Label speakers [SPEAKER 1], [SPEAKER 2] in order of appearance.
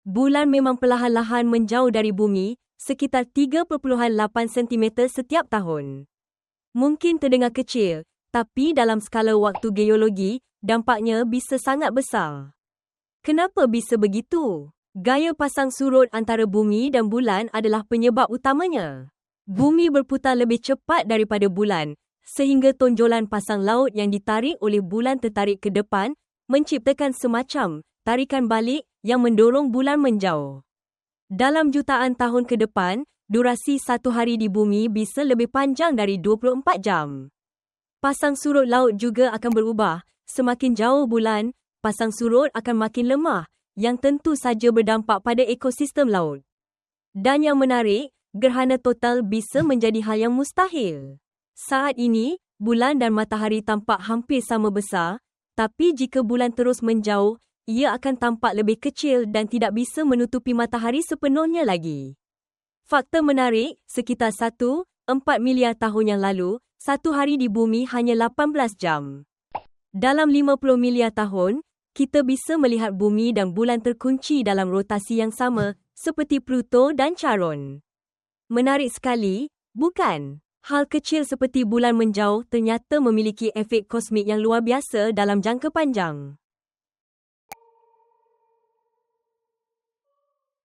[SPEAKER 1] Bulan memang perlahan-lahan menjauh dari bumi, sekitar 3.8 cm setiap tahun. Mungkin terdengar kecil, tapi dalam skala waktu geologi, dampaknya bisa sangat besar. Kenapa bisa begitu? Gaya pasang surut antara bumi dan bulan adalah penyebab utamanya. Bumi berputar lebih cepat daripada bulan, sehingga tonjolan pasang laut yang ditarik oleh bulan tertarik ke depan, menciptakan semacam tarikan balik yang mendorong bulan menjauh. Dalam jutaan tahun ke depan, durasi satu hari di bumi bisa lebih panjang dari 24 jam. Pasang surut laut juga akan berubah. Semakin jauh bulan, pasang surut akan makin lemah, yang tentu saja berdampak pada ekosistem laut. Dan yang menarik, gerhana total bisa menjadi hal yang mustahil. Saat ini, bulan dan matahari tampak hampir sama besar, tapi jika bulan terus menjauh, ia akan tampak lebih kecil dan tidak bisa menutupi matahari sepenuhnya lagi. Fakta menarik, sekitar 1.4 miliar tahun yang lalu, satu hari di bumi hanya 18 jam. Dalam 50 miliar tahun, kita bisa melihat bumi dan bulan terkunci dalam rotasi yang sama, seperti Pluto dan Charon. Menarik sekali, bukan? Hal kecil seperti bulan menjauh ternyata memiliki efek kosmik yang luar biasa dalam jangka panjang.